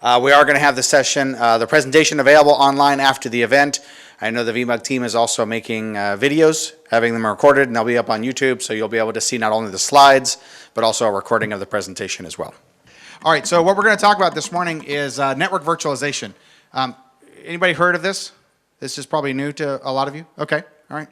We are going to have the session, the presentation available online after the event. I know the VMUG team is also making videos, having them recorded, and they'll be up on YouTube, so you'll be able to see not only the slides, but also a recording of the presentation as well. All right, so what we're going to talk about this morning is network virtualization. Anybody heard of this? This is probably new to a lot of you. Okay, all right.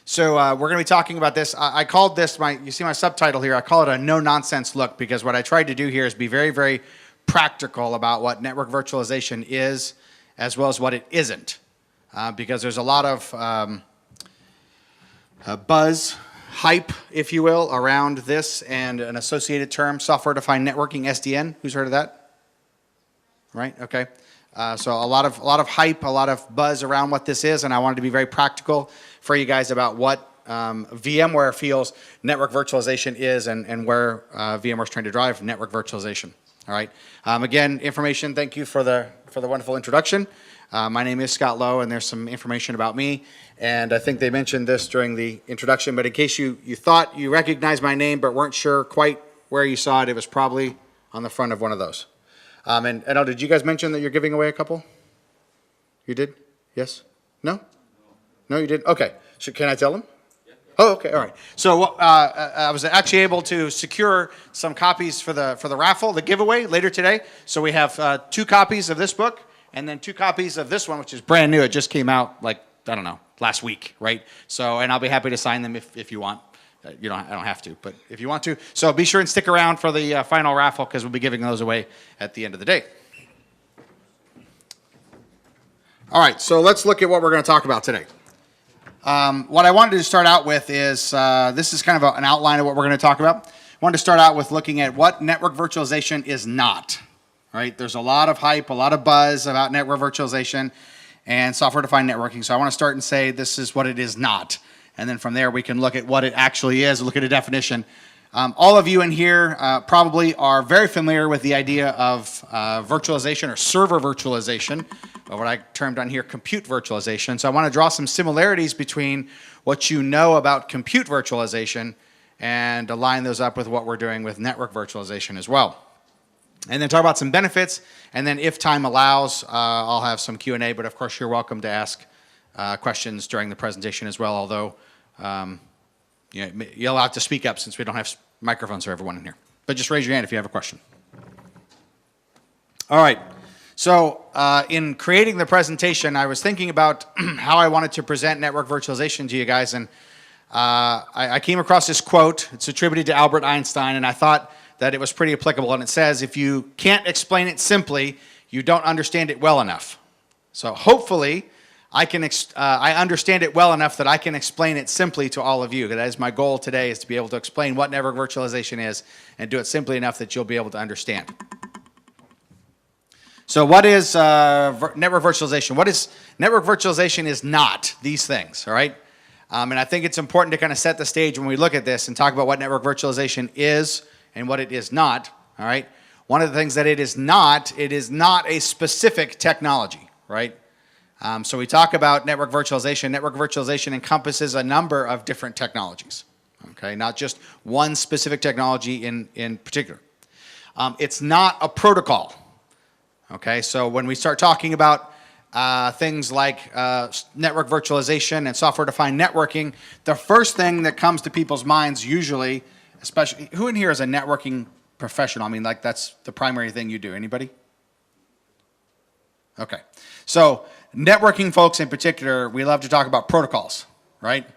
So we're going to be talking about this. I called this, you see my subtitle here, I call it a no-nonsense look, because what I tried to do here is be very, very practical about what network virtualization is, as well as what it isn't. Because there's a lot of buzz, hype, if you will, around this and an associated term, software-defined networking, SDN. Who's heard of that? Right, okay. So a lot of hype, a lot of buzz around what this is, and I wanted to be very practical for you guys about what VMware feels network virtualization is and where VMware is trying to drive network virtualization. All right. Again, information. Thank you for the wonderful introduction. My name is Scott Lowe, and there's some information about me. And I think they mentioned this during the introduction, but in case you thought you recognized my name but weren't sure quite where you saw it, it was probably on the front of one of those. And did you guys mention that you're giving away a couple? You did? Yes? No? No, you didn't? Okay. So can I tell them? Oh, okay, all right. So I was actually able to secure some copies for the raffle, the giveaway, later today. So we have 2 copies of this book and then 2 copies of this one, which is brand new. It just came out, like, I don't know, last week, right? So, and I'll be happy to sign them if you want. I don't have to, but if you want to. So be sure and stick around for the final raffle, because we'll be giving those away at the end of the day. All right, so let's look at what we're going to talk about today. What I wanted to start out with is, this is kind of an outline of what we're going to talk about. I wanted to start out with looking at what network virtualization is not. Right? There's a lot of hype, a lot of buzz about network virtualization and software-defined networking. So I want to start and say this is what it is not. And then from there we can look at what it actually is, look at a definition. All of you in here probably are very familiar with the idea of virtualization or server virtualization, or what I termed on here compute virtualization. So I want to draw some similarities between what you know about compute virtualization and align those up with what we're doing with network virtualization as well. And then talk about some benefits, and then if time allows, I'll have some Q&A, but of course you're welcome to ask questions during the presentation as well, although you'll have to speak up since we don't have microphones for everyone in here. But just raise your hand if you have a question. All right. So in creating the presentation, I was thinking about how I wanted to present network virtualization to you guys, and I came across this quote. It's attributed to Albert Einstein, and I thought that it was pretty applicable. And it says, if you can't explain it simply, you don't understand it well enough. So hopefully, I understand it well enough that I can explain it simply to all of you. That is my goal today, is to be able to explain what network virtualization is and do it simply enough that you'll be able to understand. So what is network virtualization? What is network virtualization is not these things, all right? And I think it's important to kind of set the stage when we look at this and talk about what network virtualization is and what it is not, all right? One of the things that it is not a specific technology, right? So we talk about network virtualization. Network virtualization encompasses a number of different technologies, okay? Not just one specific technology in particular. It's not a protocol, okay? So when we start talking about things like network virtualization and software-defined networking, the first thing that comes to people's minds usually, especially, who in here is a networking professional? I mean, like, that's the primary thing you do. Anybody? Okay. So networking folks in particular, we love to talk about protocols, right?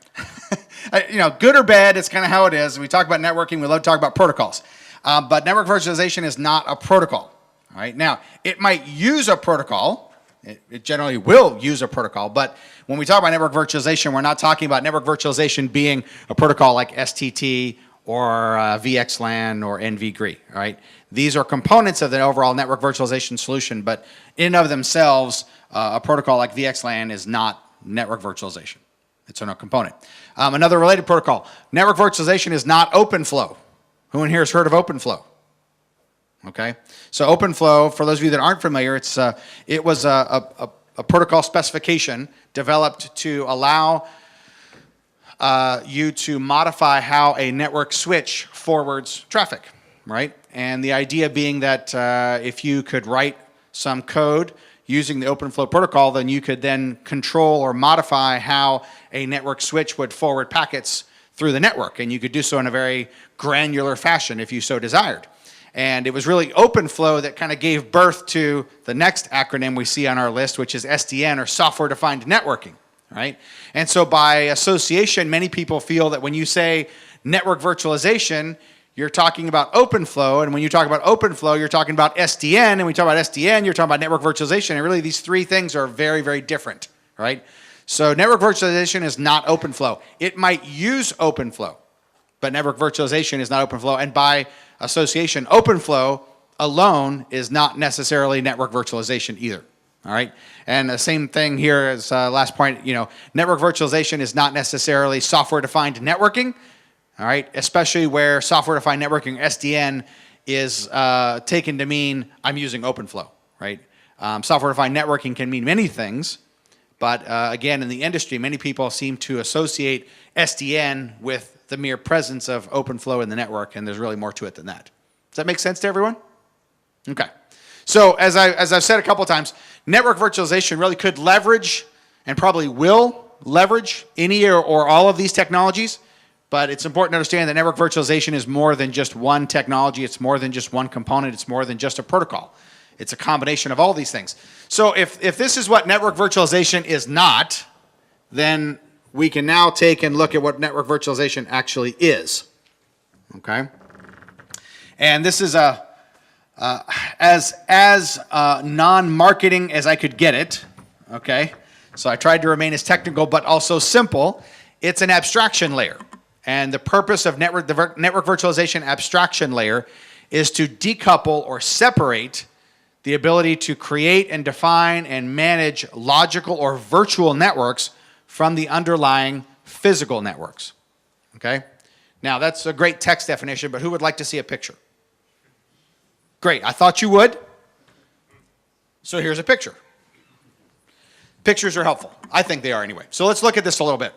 Good or bad, it's kind of how it is. We talk about networking, we love to talk about protocols. But network virtualization is not a protocol, all right? Now, it might use a protocol. It generally will use a protocol, but when we talk about network virtualization, we're not talking about network virtualization being a protocol like STT or VXLAN or NVGRE, all right? These are components of the overall network virtualization solution, but in and of themselves, a protocol like VXLAN is not network virtualization. It's a component. Another related protocol, network virtualization is not OpenFlow. Who in here has heard of OpenFlow? Okay, so OpenFlow, for those of you that aren't familiar, it was a protocol specification developed to allow you to modify how a network switch forwards traffic, right? And the idea being that if you could write some code using the OpenFlow protocol, then you could then control or modify how a network switch would forward packets through the network. And you could do so in a very granular fashion if you so desired. And it was really OpenFlow that kind of gave birth to the next acronym we see on our list, which is SDN, or software-defined networking, right? And so by association, many people feel that when you say network virtualization, you're talking about OpenFlow, and when you talk about OpenFlow, you're talking about SDN, and when you talk about SDN, you're talking about network virtualization, and really these three things are very, very different, right? So network virtualization is not OpenFlow. It might use OpenFlow, but network virtualization is not OpenFlow, and by association, OpenFlow alone is not necessarily network virtualization either, all right? And the same thing here as last point, network virtualization is not necessarily software-defined networking, all right? Especially where software-defined networking, SDN, is taken to mean I'm using OpenFlow, right? Software-defined networking can mean many things, but again, in the industry, many people seem to associate SDN with the mere presence of OpenFlow in the network, and there's really more to it than that. Does that make sense to everyone? Okay. So as I've said a couple of times, network virtualization really could leverage, and probably will leverage, any or all of these technologies, but it's important to understand that network virtualization is more than just one technology, it's more than just one component, it's more than just a protocol. It's a combination of all these things. So if this is what network virtualization is not, then we can now take and look at what network virtualization actually is, okay? And this is as non-marketing as I could get it, okay? So I tried to remain as technical but also simple. It's an abstraction layer. And the purpose of the network virtualization abstraction layer is to decouple or separate the ability to create and define and manage logical or virtual networks from the underlying physical networks, okay? Now, that's a great text definition, but who would like to see a picture? Great, I thought you would. So here's a picture. Pictures are helpful. I think they are anyway. So let's look at this a little bit.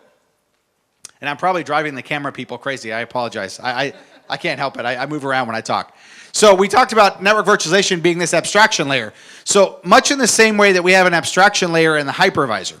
And I'm probably driving the camera people crazy. I apologize. I can't help it. I move around when I talk. So we talked about network virtualization being this abstraction layer. So much in the same way that we have an abstraction layer in the hypervisor,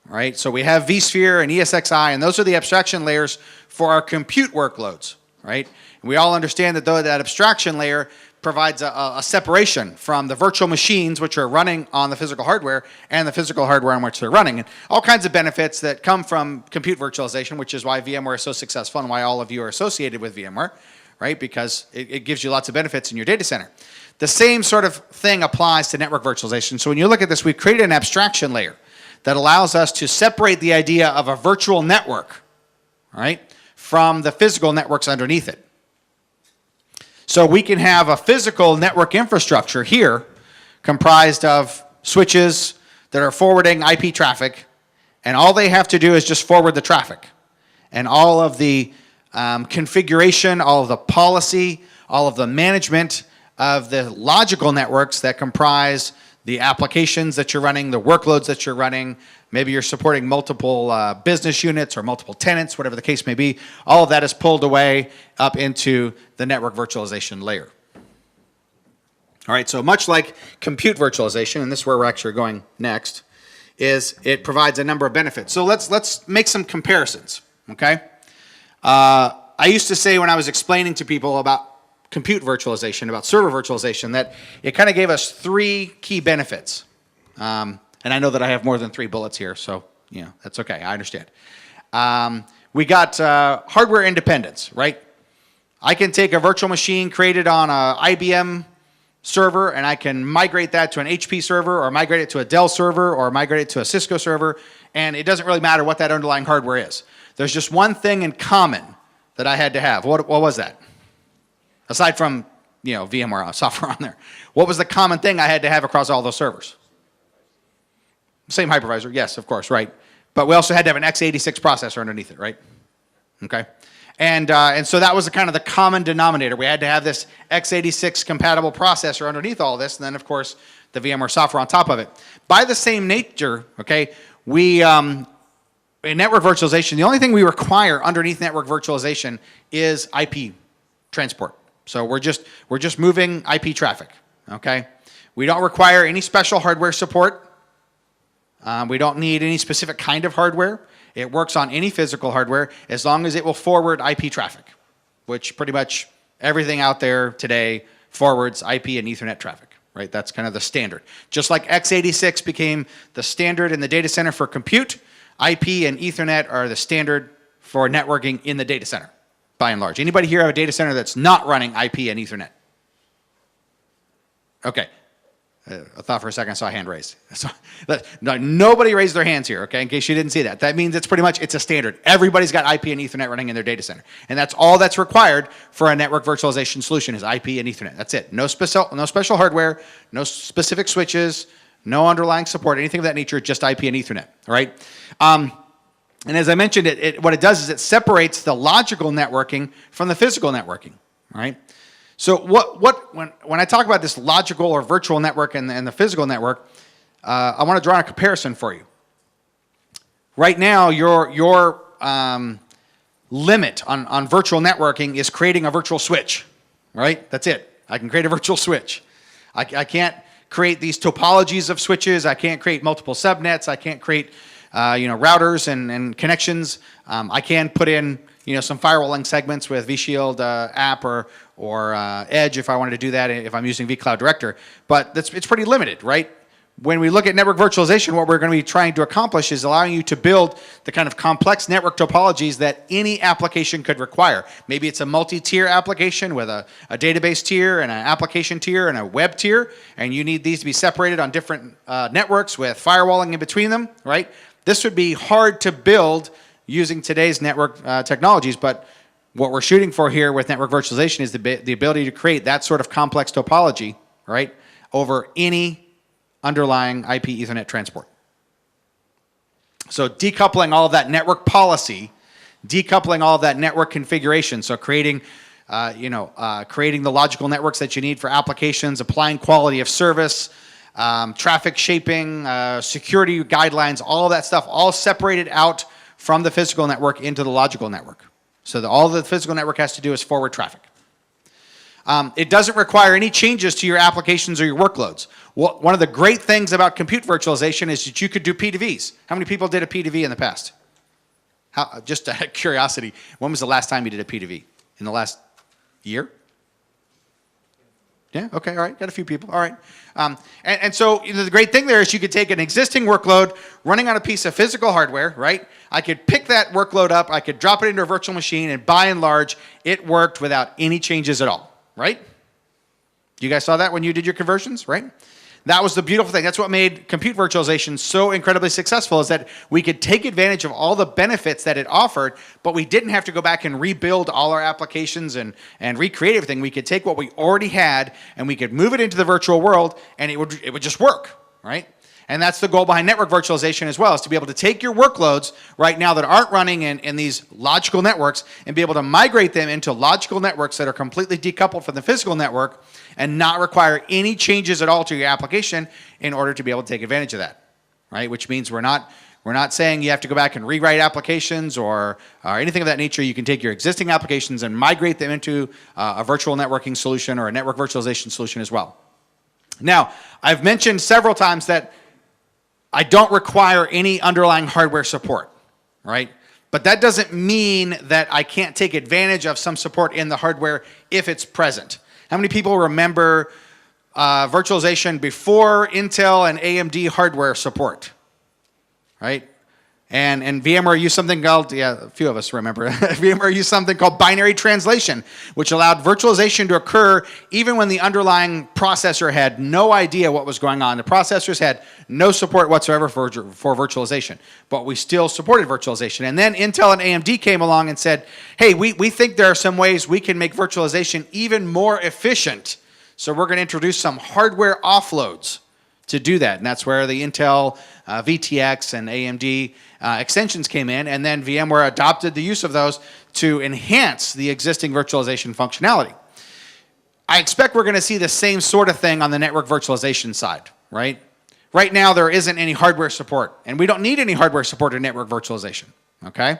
right? So we have vSphere and ESXi, and those are the abstraction layers for our compute workloads, right? And we all understand that though that abstraction layer provides a separation from the virtual machines which are running on the physical hardware and the physical hardware on which they're running. And all kinds of benefits that come from compute virtualization, which is why VMware is so successful and why all of you are associated with VMware, right? Because it gives you lots of benefits in your data center. The same sort of thing applies to network virtualization. So when you look at this, we've created an abstraction layer that allows us to separate the idea of a virtual network, right, from the physical networks underneath it. So we can have a physical network infrastructure here comprised of switches that are forwarding IP traffic, and all they have to do is just forward the traffic. And all of the configuration, all of the policy, all of the management of the logical networks that comprise the applications that you're running, the workloads that you're running, maybe you're supporting multiple business units or multiple tenants, whatever the case may be, all of that is pulled away up into the network virtualization layer. All right, so much like compute virtualization, and this is where we're actually going next, is it provides a number of benefits. So let's make some comparisons, okay? I used to say when I was explaining to people about compute virtualization, about server virtualization, that it kind of gave us three key benefits. And I know that I have more than 3 bullets here, so that's okay, I understand. We got hardware independence, right? I can take a virtual machine created on a IBM server and I can migrate that to an HP server or migrate it to a Dell server or migrate it to a Cisco server, and it doesn't really matter what that underlying hardware is. There's just one thing in common that I had to have. What was that? Aside from VMware software on there. What was the common thing I had to have across all those servers? Same hypervisor, yes, of course, right. But we also had to have an x86 processor underneath it, right? Okay. And so that was kind of the common denominator. We had to have this x86 compatible processor underneath all this, and then of course the VMware software on top of it. By the same nature, okay, we in network virtualization, the only thing we require underneath network virtualization is IP transport. So we're just moving IP traffic, okay? We don't require any special hardware support. We don't need any specific kind of hardware. It works on any physical hardware as long as it will forward IP traffic, which pretty much everything out there today forwards IP and Ethernet traffic, right? That's kind of the standard. Just like x86 became the standard in the data center for compute, IP and Ethernet are the standard for networking in the data center, by and large. Anybody here have a data center that's not running IP and Ethernet? Okay. I thought for a second I saw a hand raised. So, nobody raised their hands here, okay, in case you didn't see that. That means it's pretty much, it's a standard. Everybody's got IP and Ethernet running in their data center. And that's all that's required for a network virtualization solution is IP and Ethernet. That's it. No special hardware, no specific switches, no underlying support, anything of that nature, just IP and Ethernet, all right? And as I mentioned, what it does is it separates the logical networking from the physical networking, all right? So when I talk about this logical or virtual network and the physical network, I want to draw a comparison for you. Right now, your limit on virtual networking is creating a virtual switch, right? That's it. I can create a virtual switch. I can't create these topologies of switches. I can't create multiple subnets. I can't create routers and connections. I can put in some firewalling segments with vShield app or Edge if I wanted to do that if I'm using vCloud Director. But it's pretty limited, right? When we look at network virtualization, what we're going to be trying to accomplish is allowing you to build the kind of complex network topologies that any application could require. Maybe it's a multi-tier application with a database tier and an application tier and a web tier, and you need these to be separated on different networks with firewalling in between them, right? This would be hard to build using today's network technologies, but what we're shooting for here with network virtualization is the ability to create that sort of complex topology, right, over any underlying IP Ethernet transport. So decoupling all of that network policy, decoupling all of that network configuration, so creating creating the logical networks that you need for applications, applying quality of service, traffic shaping, security guidelines, all of that stuff, all separated out from the physical network into the logical network. So all the physical network has to do is forward traffic. It doesn't require any changes to your applications or your workloads. One of the great things about compute virtualization is that you could do P2Vs. How many people did a P2V in the past? Just out of curiosity, when was the last time you did a P2V? In the last year? Yeah, okay, all right, got a few people, all right. And so the great thing there is you could take an existing workload running on a piece of physical hardware, right? I could pick that workload up, I could drop it into a virtual machine, and by and large, it worked without any changes at all, right? You guys saw that when you did your conversions, right? That was the beautiful thing. That's what made compute virtualization so incredibly successful, is that we could take advantage of all the benefits that it offered, but we didn't have to go back and rebuild all our applications and recreate everything. We could take what we already had and we could move it into the virtual world, and it would just work, right? And that's the goal behind network virtualization as well, is to be able to take your workloads right now that aren't running in these logical networks and be able to migrate them into logical networks that are completely decoupled from the physical network and not require any changes at all to your application in order to be able to take advantage of that, right? Which means we're not saying you have to go back and rewrite applications or anything of that nature. You can take your existing applications and migrate them into a virtual networking solution or a network virtualization solution as well. Now, I've mentioned several times that I don't require any underlying hardware support, right? But that doesn't mean that I can't take advantage of some support in the hardware if it's present. How many people remember virtualization before Intel and AMD hardware support, right? And VMware used something called, a few of us remember, VMware used something called binary translation, which allowed virtualization to occur even when the underlying processor had no idea what was going on. The processors had no support whatsoever for virtualization, but we still supported virtualization. And then Intel and AMD came along and said, hey, we think there are some ways we can make virtualization even more efficient, so we're going to introduce some hardware offloads to do that. And that's where the Intel VTX and AMD extensions came in, and then VMware adopted the use of those to enhance the existing virtualization functionality. I expect we're going to see the same sort of thing on the network virtualization side, right? Right now, there isn't any hardware support, and we don't need any hardware support in network virtualization, okay?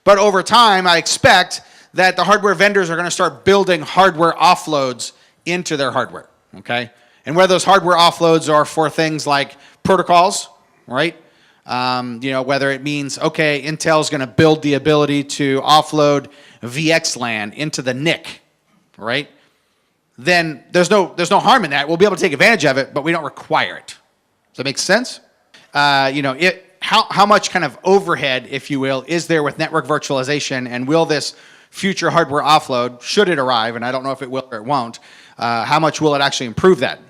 But over time, I expect that the hardware vendors are going to start building hardware offloads into their hardware, okay? And whether those hardware offloads are for things like protocols, right? Whether it means, okay, Intel's going to build the ability to offload VXLAN into the NIC, right? Then there's no harm in that. We'll be able to take advantage of it, but we don't require it. Does that make sense? How much kind of overhead, if you will, is there with network virtualization, and will this future hardware offload, should it arrive, and I don't know if it will or it won't, how much will it actually improve that?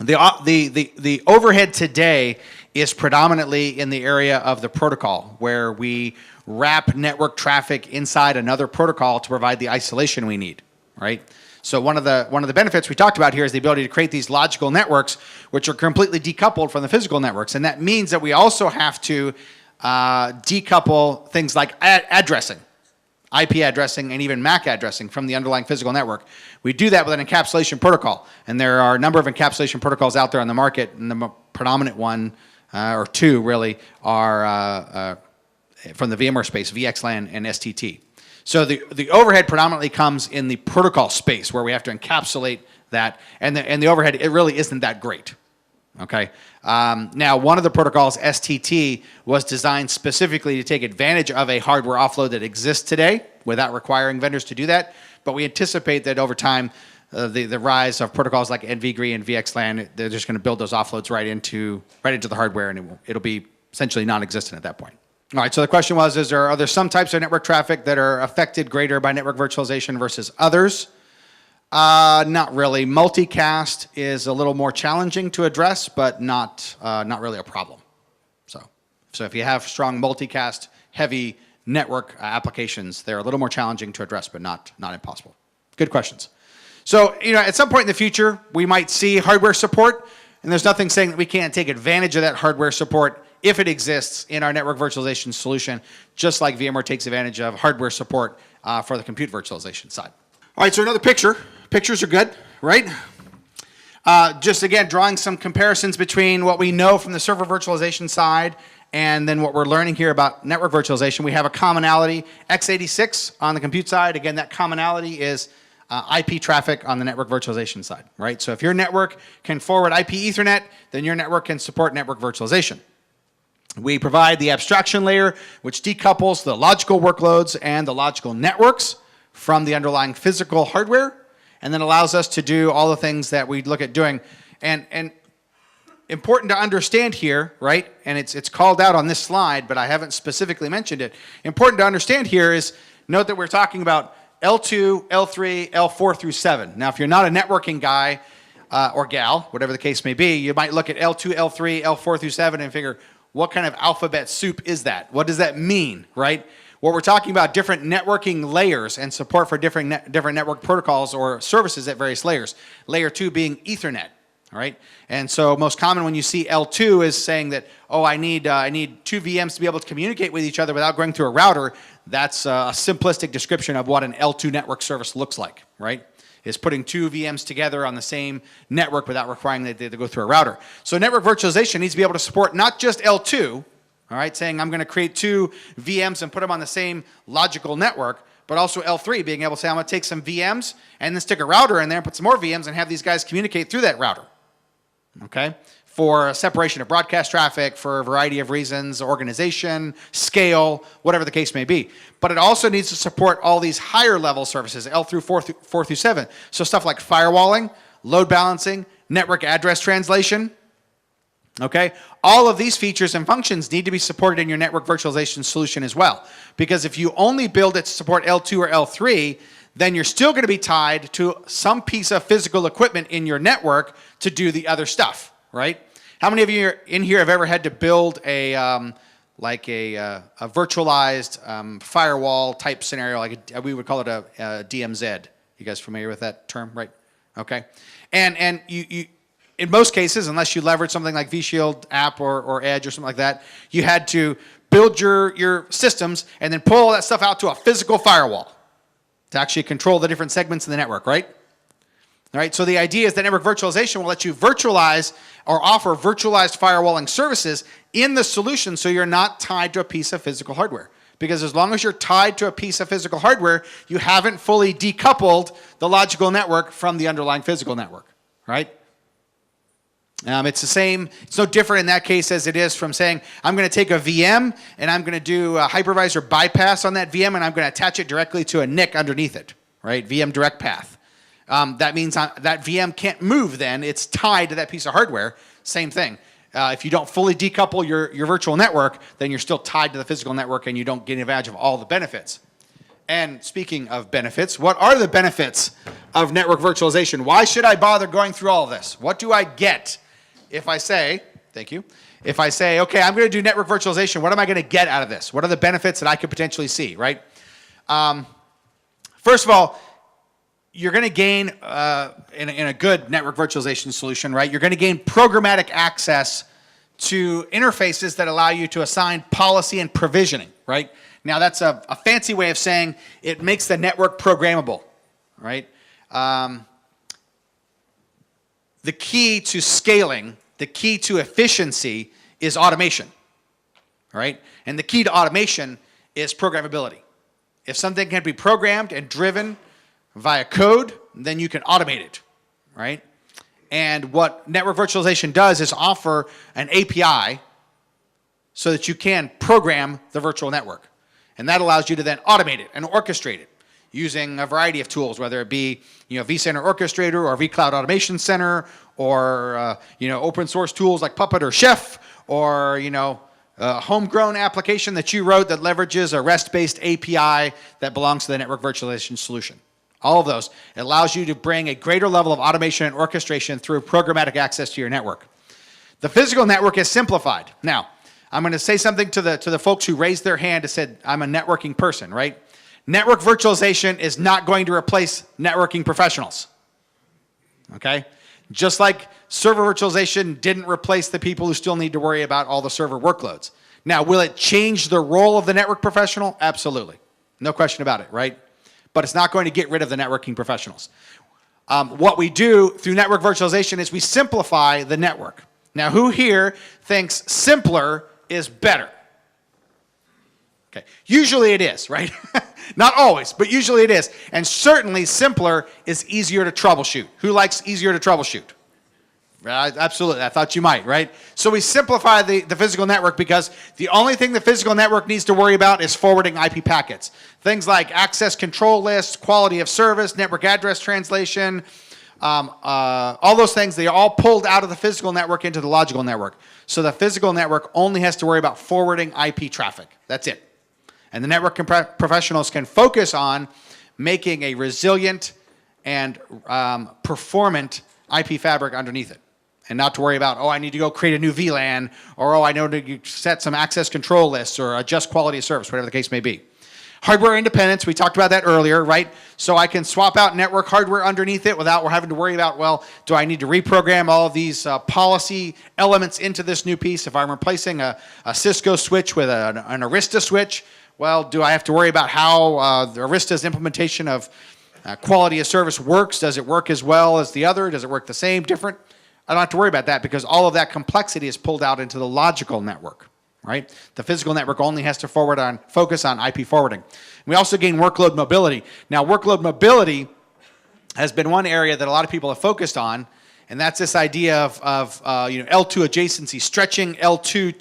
The overhead today is predominantly in the area of the protocol, where we wrap network traffic inside another protocol to provide the isolation we need, right? So one of the benefits we talked about here is the ability to create these logical networks, which are completely decoupled from the physical networks, and that means that we also have to decouple things like addressing, IP addressing, and even MAC addressing from the underlying physical network. We do that with an encapsulation protocol, and there are a number of encapsulation protocols out there on the market, and the predominant one, or two really, are from the VMware space, VXLAN and STT. So the overhead predominantly comes in the protocol space, where we have to encapsulate that, and the overhead, it really isn't that great. Okay. Now, one of the protocols, STT, was designed specifically to take advantage of a hardware offload that exists today without requiring vendors to do that. But we anticipate that over time, the rise of protocols like NVGRE and VXLAN, they're just going to build those offloads right into the hardware, and it'll be essentially non-existent at that point. All right. So the question was: are there some types of network traffic that are affected greater by network virtualization versus others? Not really. Multicast is a little more challenging to address, but not really a problem. So if you have strong multicast, heavy network applications, they're a little more challenging to address, but not impossible. Good questions. So at some point in the future, we might see hardware support, and there's nothing saying that we can't take advantage of that hardware support if it exists in our network virtualization solution, just like VMware takes advantage of hardware support for the compute virtualization side. All right, so another picture. Pictures are good, right? Just again, drawing some comparisons between what we know from the server virtualization side and then what we're learning here about network virtualization. We have a commonality, x86 on the compute side. Again, that commonality is IP traffic on the network virtualization side, right? So if your network can forward IP Ethernet, then your network can support network virtualization. We provide the abstraction layer, which decouples the logical workloads and the logical networks from the underlying physical hardware, and then allows us to do all the things that we look at doing. And important to understand here, right? And it's called out on this slide, but I haven't specifically mentioned it. Important to understand here is, note that we're talking about L2, L3, L4 through 7. Now, if you're not a networking guy or gal, whatever the case may be, you might look at L2, L3, L4 through 7 and figure, what kind of alphabet soup is that? What does that mean, right? Well, we're talking about different networking layers and support for different network protocols or services at various layers. Layer 2 being Ethernet, all right? And so most common when you see L2 is saying that, oh, I need 2 VMs to be able to communicate with each other without going through a router. That's a simplistic description of what an L2 network service looks like, right? Is putting 2 VMs together on the same network without requiring that they go through a router. So network virtualization needs to be able to support not just L2, all right, saying I'm going to create 2 VMs and put them on the same logical network, but also L3, being able to say I'm going to take some VMs and then stick a router in there and put some more VMs and have these guys communicate through that router, okay, for separation of broadcast traffic, for a variety of reasons, organization, scale, whatever the case may be. But it also needs to support all these higher level services, L through 4 through 7. So stuff like firewalling, load balancing, network address translation. Okay, all of these features and functions need to be supported in your network virtualization solution as well. Because if you only build it to support L2 or L3, then you're still going to be tied to some piece of physical equipment in your network to do the other stuff, right? How many of you in here have ever had to build a virtualized firewall type scenario, we would call it a DMZ? You guys familiar with that term, right? Okay, and you in most cases, unless you leverage something like vShield app or Edge or something like that, you had to build your systems and then pull all that stuff out to a physical firewall to actually control the different segments of the network, right? All right, so the idea is that network virtualization will let you virtualize or offer virtualized firewalling services in the solution so you're not tied to a piece of physical hardware. Because as long as you're tied to a piece of physical hardware, you haven't fully decoupled the logical network from the underlying physical network, right? It's the same, it's no different in that case as it is from saying, I'm going to take a VM and I'm going to do a hypervisor bypass on that VM and I'm going to attach it directly to a NIC underneath it, right? VM direct path. That means that VM can't move then. It's tied to that piece of hardware. Same thing. If you don't fully decouple your virtual network, then you're still tied to the physical network and you don't get advantage of all the benefits. And speaking of benefits, what are the benefits of network virtualization? Why should I bother going through all of this? What do I get if I say, thank you, if I say, okay, I'm going to do network virtualization, what am I going to get out of this? What are the benefits that I could potentially see, right? First of all, you're going to gain, in a good network virtualization solution, right, you're going to gain programmatic access to interfaces that allow you to assign policy and provisioning, right? Now, that's a fancy way of saying it makes the network programmable, right? The key to scaling, the key to efficiency is automation, right? And the key to automation is programmability. If something can be programmed and driven via code, then you can automate it, right? And what network virtualization does is offer an API so that you can program the virtual network. And that allows you to then automate it and orchestrate it using a variety of tools, whether it be vCenter Orchestrator or vCloud Automation Center or open source tools like Puppet or Chef or a homegrown application that you wrote that leverages a REST-based API that belongs to the network virtualization solution. All of those. It allows you to bring a greater level of automation and orchestration through programmatic access to your network. The physical network is simplified. Now, I'm going to say something to the folks who raised their hand and said, I'm a networking person, right? Network virtualization is not going to replace networking professionals, okay? Just like server virtualization didn't replace the people who still need to worry about all the server workloads. Now, will it change the role of the network professional? Absolutely. No question about it, right? But it's not going to get rid of the networking professionals. What we do through network virtualization is we simplify the network. Now, who here thinks simpler is better? Okay, usually it is, right? Not always, but usually it is. And certainly simpler is easier to troubleshoot. Who likes easier to troubleshoot? Absolutely, I thought you might, right? So we simplify the physical network because the only thing the physical network needs to worry about is forwarding IP packets. Things like access control lists, quality of service, network address translation, all those things, they are all pulled out of the physical network into the logical network. So the physical network only has to worry about forwarding IP traffic. That's it. And the network professionals can focus on making a resilient and performant IP fabric underneath it. And not to worry about, oh, I need to go create a new VLAN, or oh, I know to set some access control lists, or adjust quality of service, whatever the case may be. Hardware independence, we talked about that earlier, right? So I can swap out network hardware underneath it without having to worry about, well, do I need to reprogram all of these policy elements into this new piece? If I'm replacing a Cisco switch with an Arista switch, well, do I have to worry about how the Arista's implementation of quality of service works? Does it work as well as the other? Does it work the same, different? I don't have to worry about that because all of that complexity is pulled out into the logical network, right? The physical network only has to focus on IP forwarding. We also gain workload mobility. Now, workload mobility has been one area that a lot of people have focused on, and that's this idea of L2 adjacency, stretching L2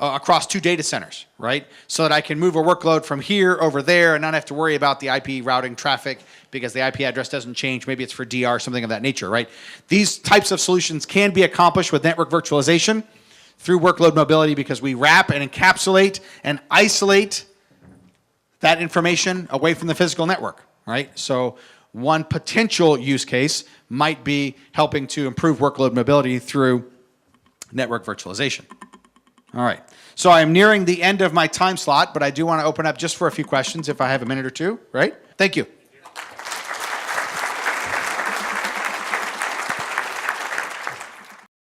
across two data centers, right? So that I can move a workload from here over there and not have to worry about the IP routing traffic because the IP address doesn't change. Maybe it's for DR, something of that nature, right? These types of solutions can be accomplished with network virtualization through workload mobility because we wrap and encapsulate and isolate that information away from the physical network, right? So one potential use case might be helping to improve workload mobility through network virtualization. All right, so I'm nearing the end of my time slot, but I do want to open up just for a few questions if I have a minute or two, right? Thank you.